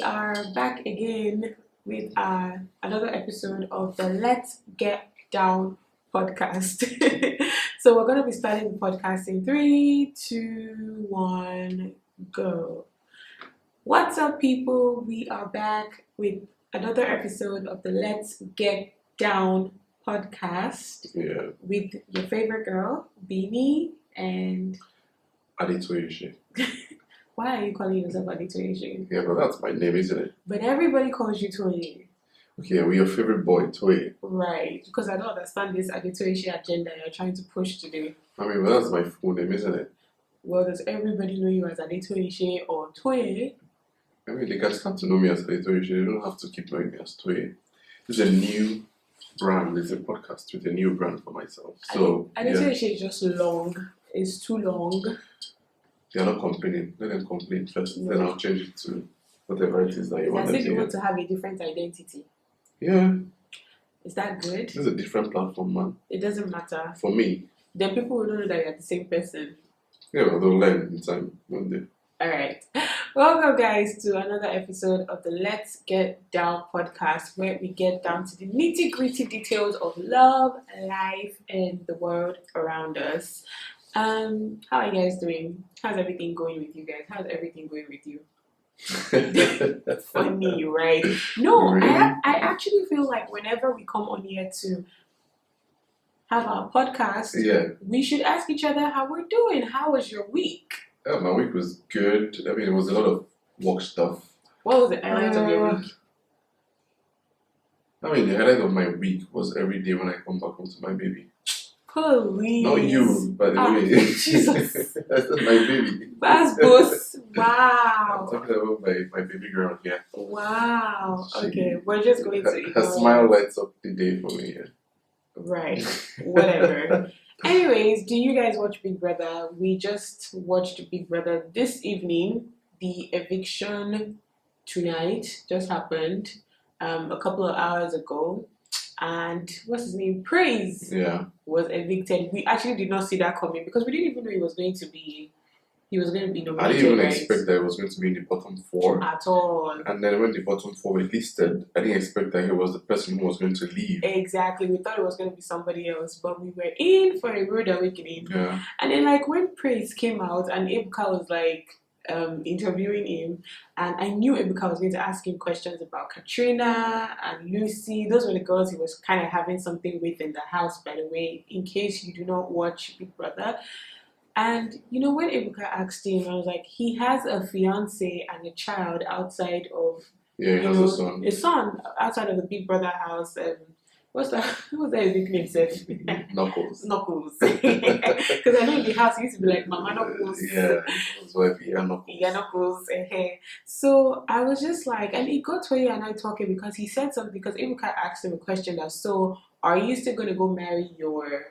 are back again with another episode of the Let's Get Down podcast. So we're going to be starting the podcast in 3, 2, 1, go. What's up, people? We are back with another episode of the Let's Get Down podcast with your favorite girl, Bemi, and Toye. Why are you calling yourself Toye? Yeah, but that's my name, isn't it? But everybody calls you Toye. Okay, we're your favorite boy, Toye. Right, because I don't understand this Toye agenda you're trying to push today. I mean, well, that's my full name, isn't it? Well, does everybody know you as Toye or Toye? I mean, they can start to know me as Toye. They don't have to keep knowing me as Toye. This is a new brand. It's a podcast with a new brand for myself. So, Toye is just long. It's too long. They're not complaining. Let them complain first. No. Then I'll change it to whatever it is that you want to you want to have a different identity. Yeah. Is that good? This is a different platform, man. It doesn't matter. For me. Then people will know that you're the same person. Yeah, well, they'll learn in time one day. Alright. Welcome, guys, to another episode of the Let's Get Down podcast, where we get down to the nitty-gritty details of love, life, and the world around us. How are you guys doing? How's everything going with you guys? How's everything going with you? Funny, right? No, really? I actually feel like whenever we come on here to have our podcast, we should ask each other how we're doing. How was your week? My week was good. I mean, it was a lot of work stuff. What was the highlight of your week? I mean, the highlight of my week was every day when I come back home to my baby. Please. Not you, by the way. Jesus. That's my baby. That's boss. Wow. I'm talking about my baby girl here. Wow. Okay, we're just going to her smile lights up the day for me. Yeah. Right. Whatever. Anyways, do you guys watch Big Brother? We just watched Big Brother this evening. The eviction tonight just happened a couple of hours ago. And what's his name? Praise was evicted. We actually did not see that coming because we didn't even know he was going to be nominated. I didn't even expect that it was going to be in the bottom 4 at all. And then when the bottom 4 were listed, I didn't expect that he was the person who was going to leave. Exactly. We thought it was going to be somebody else, but we were in for a rude awakening. Yeah. And then like when Praise came out and Ebuka was like interviewing him, and I knew Ebuka was going to ask him questions about Katrina and Lucy. Those were the girls he was kind of having something with in the house, by the way, in case you do not watch Big Brother. And you know, when Ebuka asked him, I was like, he has a fiance and a child outside of he has a son outside of the Big Brother house. What's that nickname said? Knuckles. Because I know in the house he used to be like Mama Knuckles. Yeah, that's why Knuckles. Yeah, Knuckles. So I was just like, and it got Toye and I talking because he said something, because Ebuka asked him a question that, so are you still going to go marry your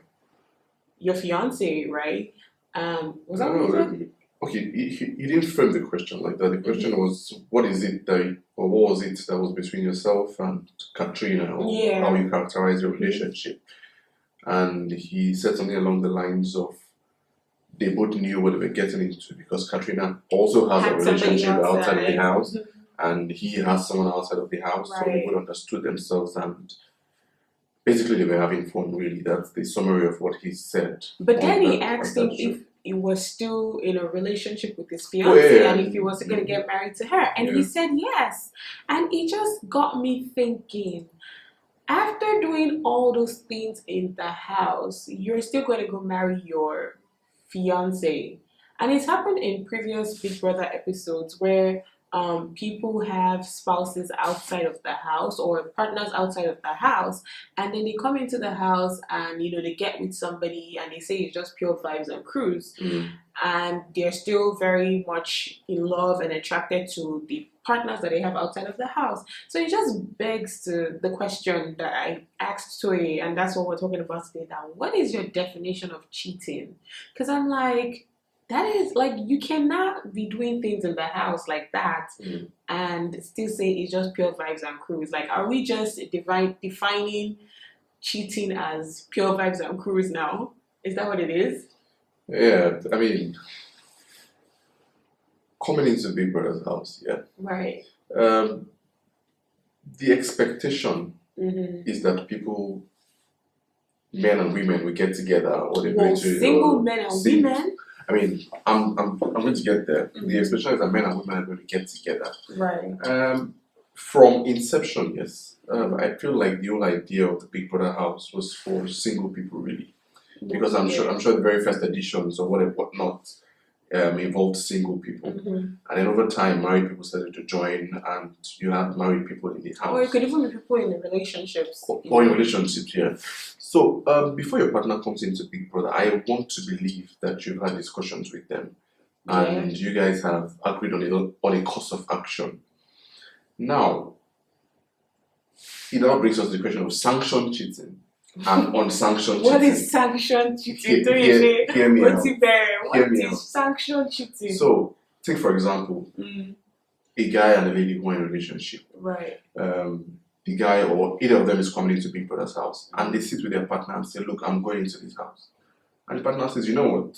fiance, right? Was that what he said? Okay, he didn't frame the question like that. The question was, what was it that was between yourself and Katrina, or how you characterize your relationship? And he said something along the lines of, they both knew what they were getting into because Katrina also has a relationship outside of the house, and he has someone outside of the house, so they both understood themselves, and basically they were having fun, really. That's the summary of what he said. But then he asked him if he was still in a relationship with his fiance and if he was going to get married to her. And he said yes. And it just got me thinking, after doing all those things in the house, you're still going to go marry your fiance. And it's happened in previous Big Brother episodes where people have spouses outside of the house or partners outside of the house, and then they come into the house and they get with somebody and they say it's just pure vibes and cruise, and they're still very much in love and attracted to the partners that they have outside of the house. So it just begs the question that I asked Toye, and that's what we're talking about today. Now, what is your definition of cheating? Because I'm like, that is like, you cannot be doing things in the house like that and still say it's just pure vibes and cruise. Like, are we just defining cheating as pure vibes and cruise now? Is that what it is? Yeah, I mean, coming into Big Brother's house, right. The expectation is that people, men and women, will get together, or they're going to single men and women. I mean, I'm going to get there. The expectation is that men and women are going to get together. Right. From inception, yes. I feel like the whole idea of the Big Brother house was for single people, really, because I'm sure the very first editions or whatnot involved single people, and then over time, married people started to join, and you had married people in the house. Or it could even be people in relationships. Or in relationships, yeah. So before your partner comes into Big Brother, I want to believe that you've had discussions with them, and you guys have agreed on a course of action. Now, it now brings us to the question of sanctioned cheating and unsanctioned cheating. What is sanctioned cheating? Hear me out. What is sanctioned cheating? So, take for example, a guy and a lady who are in a relationship. Right. The guy or either of them is coming into Big Brother's house, and they sit with their partner and say, "Look, I'm going into this house," and the partner says, "You know what?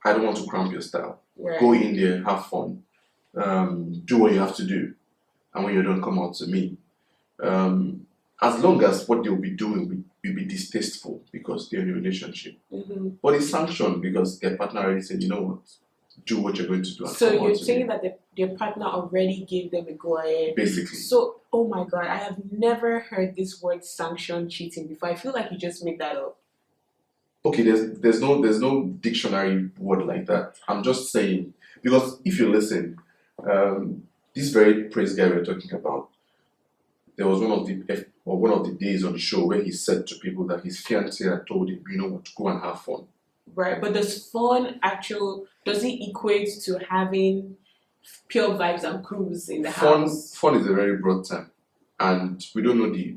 I don't want to cramp your style. Right. Go in there, have fun, do what you have to do, and when you don't, come out to me." As long as what they'll be doing will be distasteful because they're in a relationship, but it's sanctioned because their partner already said, "You know what? Do what you're going to do." So you're saying that their partner already gave them a go ahead. Basically. So, oh my God, I have never heard this word sanctioned cheating before. I feel like you just made that up. Okay, there's no dictionary word like that. I'm just saying, because if you listen, this very praise guy we're talking about, there was one of the days on the show where he said to people that his fiancée had told him, "You know what, go and have fun." Right, but does it equate to having pure vibes and cruise in the house? Fun is a very broad term, and we don't know the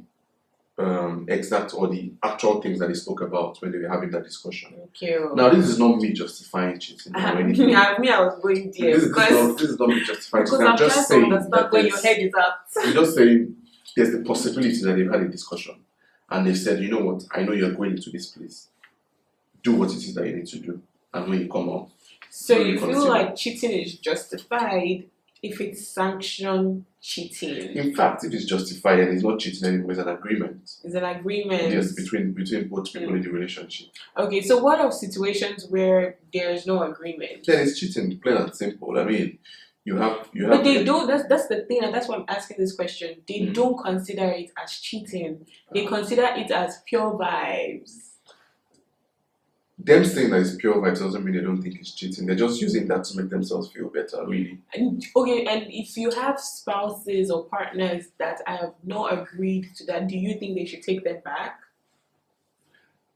exact or the actual things that he spoke about when they were having that discussion. Okay. Now, this is not me justifying cheating or anything. I was going there. This is not me justifying cheating. I'm just saying to understand where your head is at. I'm just saying there's the possibility that they've had a discussion and they've said, "You know what, I know you're going into this place. Do what it is that you need to do, and when you come out." So you feel like cheating is justified if it's sanctioned cheating? In fact, if it's justified and it's not cheating anymore, it's an agreement. It's an agreement. Yes, between both people in the relationship. Okay, so what are situations where there's no agreement? Then it's cheating, plain and simple. I mean, you have. But they don't. That's the thing, and that's why I'm asking this question. They don't consider it as cheating. They consider it as pure vibes. Them saying that it's pure vibes doesn't mean they don't think it's cheating. They're just using that to make themselves feel better, really. And if you have spouses or partners that have not agreed to that, do you think they should take them back?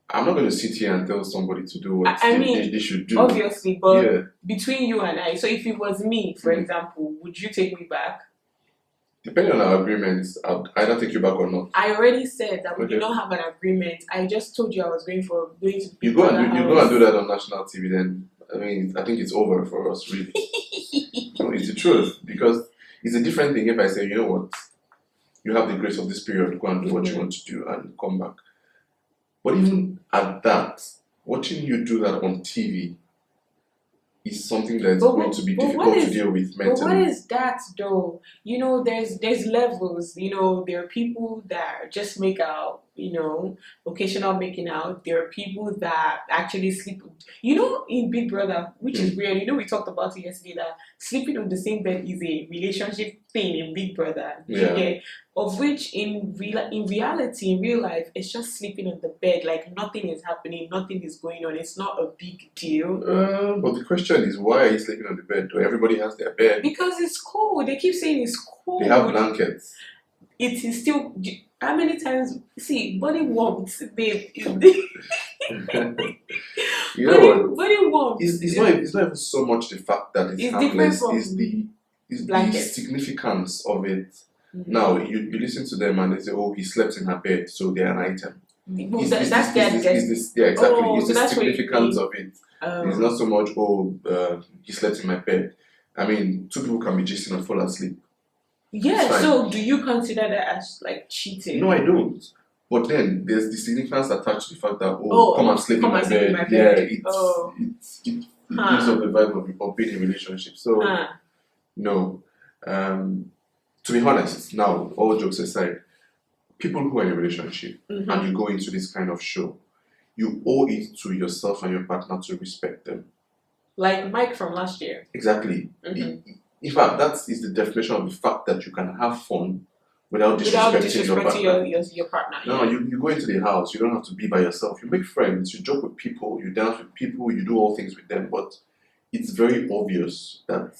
I'm not going to sit here and tell somebody to do what they should do. Obviously, but between you and I, so if it was me, for example, would you take me back? Depending on our agreements, I'd either take you back or not. I already said that we do not have an agreement. I just told you I was going to you go and do that on national TV. Then I mean, I think it's over for us, really. No, it's the truth, because it's a different thing if I say, "You know what, you have the grace of this period, go and do what you want to do and come back." But even at that, watching you do that on TV is something that's going to be difficult to deal with mentally. But what is that though? You know, there's levels. You know, there are people that just make out, you know, occasional making out. There are people that actually sleep. You know, in Big Brother, which is weird. You know, we talked about it yesterday that sleeping on the same bed is a relationship thing in Big Brother. Yeah. Of which in reality, in real life, it's just sleeping on the bed. Like nothing is happening, nothing is going on. It's not a big deal. But the question is, why are you sleeping on the bed? Everybody has their bed. Because it's cold. They keep saying it's cold. They have blankets. It is still. How many times? See, body warmth, babe. You know what? Body warmth. It's not even so much the fact that it's harmless. It's the significance of it. Now you listen to them and they say, "Oh, he slept in her bed, so they're an item." That's their guess. Yeah, exactly. Oh, it's so the significance of it. It's not so much, he slept in my bed. I mean, two people can be gisting and fall asleep. Yeah, so do you consider that as like cheating? No, I don't. But then there's the significance attached to the fact that, come and sleep in my bed. Yeah, it gives up the vibe of being in a relationship. So, no. to be honest, now, all jokes aside, people who are in a relationship and you go into this kind of show, you owe it to yourself and your partner to respect them. Like Mike from last year. Exactly. In fact, that is the definition of the fact that you can have fun without disrespecting your partner. No, you go into the house, you don't have to be by yourself. You make friends, you joke with people, you dance with people, you do all things with them, but it's very obvious that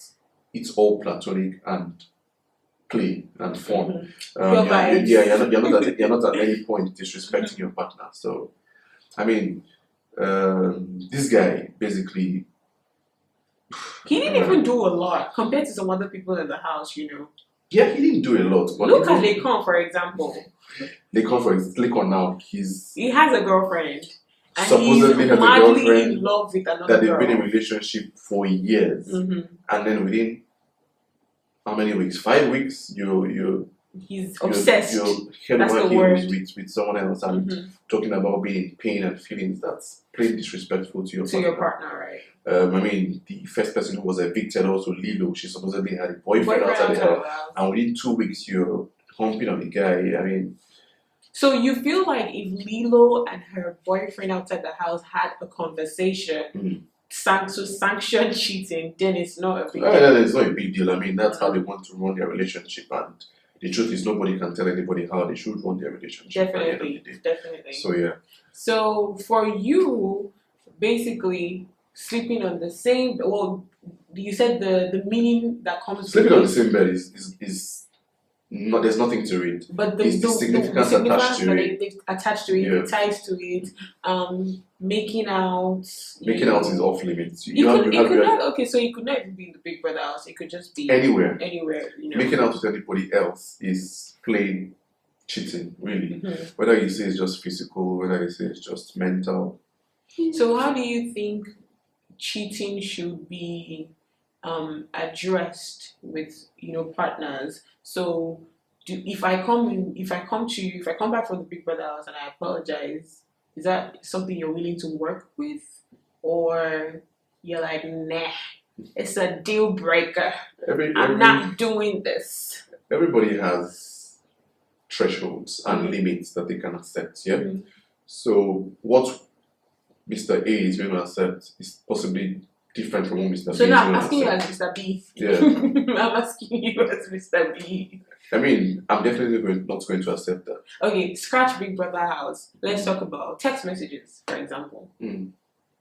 it's all platonic and play and fun. You're not at any point disrespecting your partner. So, I mean, this guy basically. He didn't even do a lot compared to some other people in the house, Yeah, he didn't do a lot. But look at Lekon, for example. Lekon now, he has a girlfriend. And supposedly he's has a girlfriend in love with another that they've girl. been in a relationship for years. And then within how many weeks? 5 weeks, he's obsessed. You're That's the word. With someone else and talking about being in pain and feelings that's pretty disrespectful to your partner, right? I mean, the first person who was evicted also, Lilo, she supposedly had a boyfriend outside the house. And within 2 weeks, you're humping on the guy. I mean. So you feel like if Lilo and her boyfriend outside the house had a conversation to sanction cheating, then it's not a big deal. No, it's not a big deal. I mean, that's how they want to run their relationship. And the truth is, nobody can tell anybody how they should run their relationship. Definitely. So, yeah. So, for you, basically, sleeping on the same... Well, you said the meaning that comes... Sleeping on the same bed is not, there's nothing to it. But the significance attached to it. The ties to it, making out. Making out is off limits. So it could not even be in the Big Brother house. It could just be anywhere. Making out with anybody else is plain cheating, really. Whether you say it's just physical, whether you say it's just mental. So how do you think cheating should be addressed with partners? So if I come back from the Big Brother house and I apologize, is that something you're willing to work with, or you're like, nah, it's a deal breaker? I'm not doing this. Everybody has thresholds and limits that they can accept. Yeah. So what Mr. A is going to accept is possibly different from what Mr. B is going to accept. So now I'm asking you as Mr. B. Yeah. I'm asking you as Mr. B. I mean, I'm definitely not going to accept that. Okay, scratch Big Brother house. Let's talk about text messages, for example.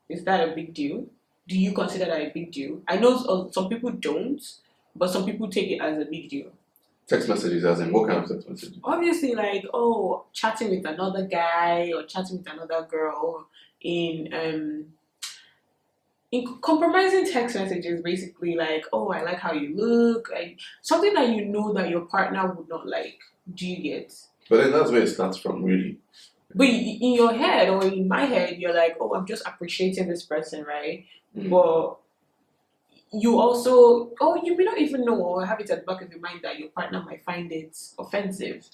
Is that a big deal? Do you consider that a big deal? I know some people don't, but some people take it as a big deal. Text messages, as in what kind of text messages? Obviously, like, chatting with another guy or chatting with another girl in compromising text messages, basically, like, I like how you look, like something that you know that your partner would not like. Do you get? But then that's where it starts from, really. But in your head or in my head, you're like, I'm just appreciating this person, right? But you also, you may not even know or have it at the back of your mind that your partner might find it offensive.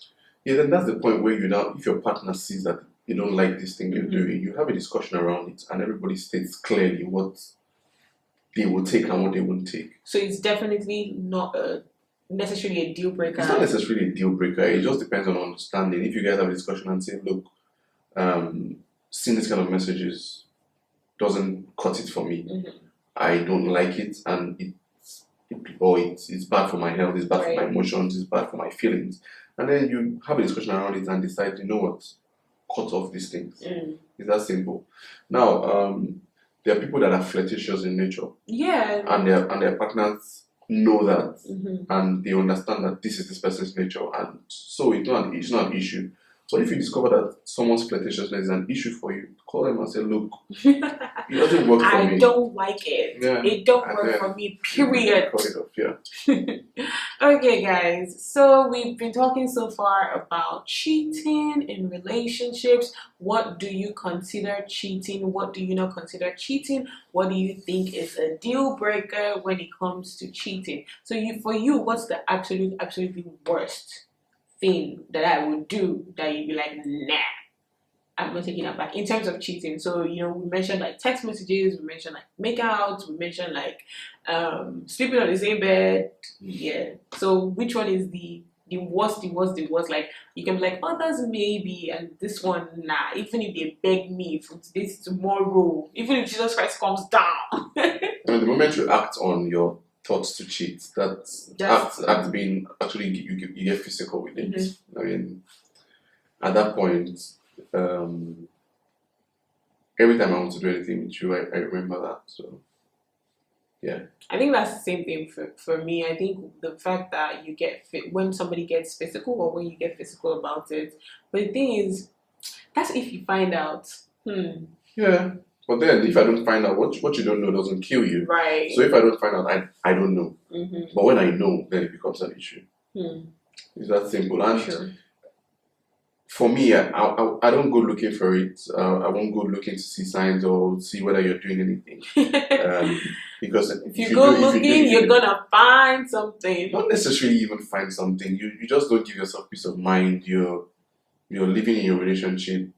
Yeah, then that's the point where if your partner sees that you don't like this thing you're doing, you have a discussion around it and everybody states clearly what they will take and what they won't take. So it's definitely not necessarily a deal breaker. It's not necessarily a deal breaker. It just depends on understanding. If you guys have a discussion and say, look, seeing this kind of messages doesn't cut it for me. I don't like it, and it's bad for my health, it's bad for my emotions, it's bad for my feelings. And then you have a discussion around it and decide, you know what, cut off these things. It's that simple. Now, there are people that are flirtatious in nature. Yeah. And their partners know that, and they understand that this is this person's nature, and so it's not an issue. But if you discover that someone's flirtatiousness is an issue for you, call them and say, look, it doesn't work for me. I don't like it. Yeah. It don't work for me, period. Cut it off, yeah. Okay, guys. So we've been talking so far about cheating in relationships. What do you consider cheating? What do you not consider cheating? What do you think is a deal breaker when it comes to cheating? So for you, what's the absolutely worst thing that I would do that you'd be like, nah, I'm not taking that back in terms of cheating? So we mentioned like text messages, we mentioned like makeouts, we mentioned like sleeping on the same bed. Yeah. So which one is the worst? Like you can be like others maybe, and this one nah. Even if they beg me from today to tomorrow, even if Jesus Christ comes down. And the moment you act on your thoughts to cheat, act being actually you get physical with it. Mm-hmm. I mean, at that point, every time I want to do anything with you, I remember that. So, yeah. I think that's the same thing for me. I think the fact that you get when somebody gets physical or when you get physical about it. But the thing is, that's if you find out. Yeah. But then, if I don't find out, what you don't know doesn't kill you. Right. So if I don't find out, I don't know. Mm-hmm. But when I know, then it becomes an issue. It's that simple. And sure. For me, I don't go looking for it. I won't go looking to see signs or see whether you're doing anything. Because if you go looking, you're gonna find something. Not necessarily even find something. You just don't give yourself peace of mind. You're living in your relationship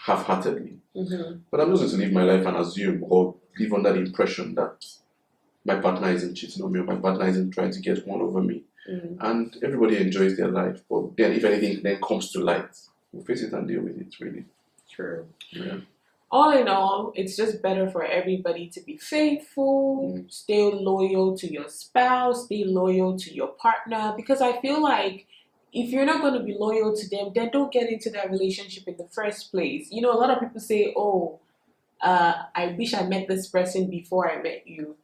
half-heartedly. Mm-hmm. But I'm just going to live my life and assume or live under the impression that my partner isn't cheating on me or my partner isn't trying to get one over me. Mm-hmm. And everybody enjoys their life. But then if anything then comes to light, we'll face it and deal with it, really. True. Yeah. All in all, it's just better for everybody to be faithful, stay loyal to your spouse, stay loyal to your partner. Because I feel like if you're not going to be loyal to them, then don't get into that relationship in the first place. You know, a lot of people say, I wish I met this person before I met you.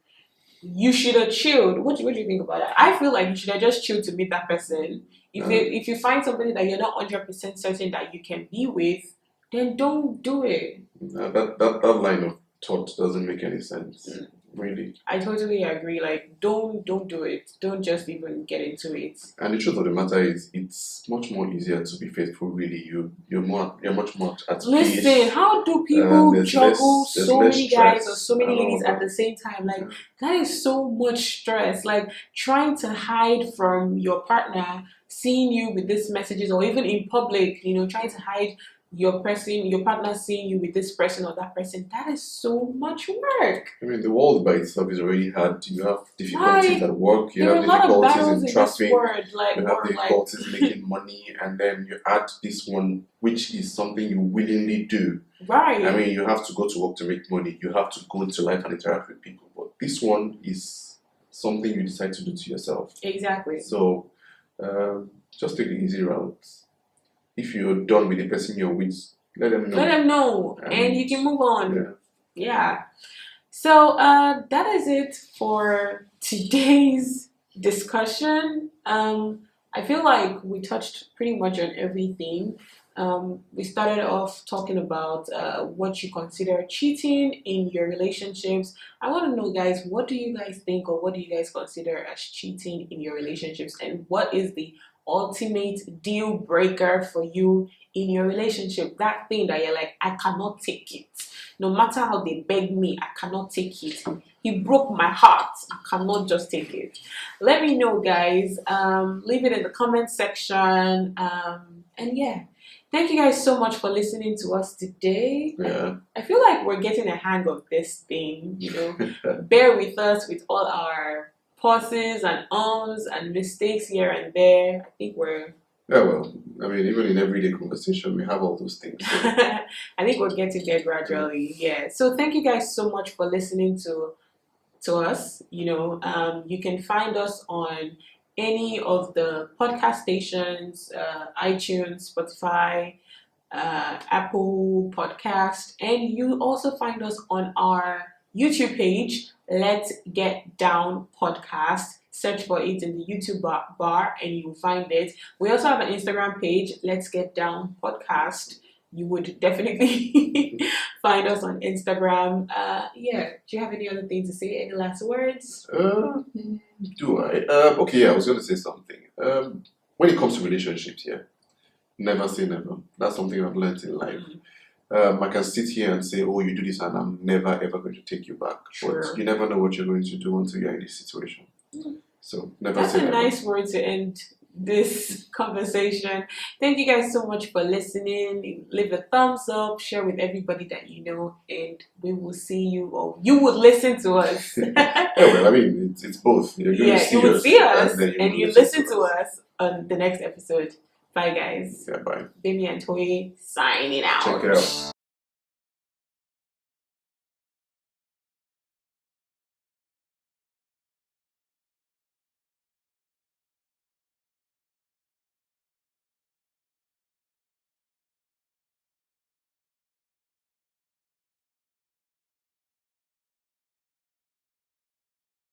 You should have chilled. What do you think about that? I feel like you should have just chilled to meet that person. If you find somebody that you're not 100% certain that you can be with, then don't do it. That line of thought doesn't make any sense. Really. I totally agree. Like, don't do it. Don't just even get into it. And the truth of the matter is, it's much more easier to be faithful. Really, you're much more at peace. Listen, how do people juggle so many guys or so many ladies at the same time? Like, that is so much stress. Like, trying to hide from your partner, seeing you with these messages, or even in public, trying to hide your partner seeing you with this person or that person. That is so much work. I mean, the world by itself is already hard. You have difficulties at work, you have difficulties in traffic, you have difficulties making money, and then you add this one, which is something you willingly do. Right. I mean, you have to go to work to make money. You have to go into life and interact with people. But this one is something you decide to do to yourself. Exactly. So, just take the easy route. If you're done with the person you're with, let them know. And you can move on. Yeah. So that is it for today's discussion. I feel like we touched pretty much on everything. We started off talking about what you consider cheating in your relationships. I want to know, guys, what do you guys think, or what do you guys consider as cheating in your relationships, and what is the ultimate deal breaker for you in your relationship? That thing that you're like, I cannot take it. No matter how they beg me, I cannot take it. He broke my heart. I cannot just take it. Let me know, guys. Leave it in the comment section. And yeah, thank you guys so much for listening to us today. Yeah. I feel like we're getting a hang of this thing, Bear with us with all our pauses and ums and mistakes here and there. I think we're... Yeah, well, I mean, even in everyday conversation, we have all those things. So. I think we're getting there gradually, yeah. So thank you guys so much for listening to us. You can find us on any of the podcast stations, iTunes, Spotify, Apple Podcast, and you also find us on our YouTube page, Let's Get Down Podcast. Search for it in the YouTube bar and you will find it. We also have an Instagram page, Let's Get Down Podcast. You would definitely find us on Instagram. Yeah. Do you have any other thing to say? Any last words? Do I? Okay, yeah, I was going to say something. When it comes to relationships, never say never. That's something I've learned in life. I can sit here and say, oh, you do this and I'm never ever going to take you back. Sure. But you never know what you're going to do until you're in this situation. So never That's say a never. nice word to end this conversation. Thank you guys so much for listening. Leave a thumbs up, share with everybody that you know, and we will see you, or you would listen to us. Yeah, well, I mean, it's both. You're going to see you would us, see us, and you listen to us on the next episode. Bye, guys. Yeah, bye. Bemi and Toye signing out. Check it out.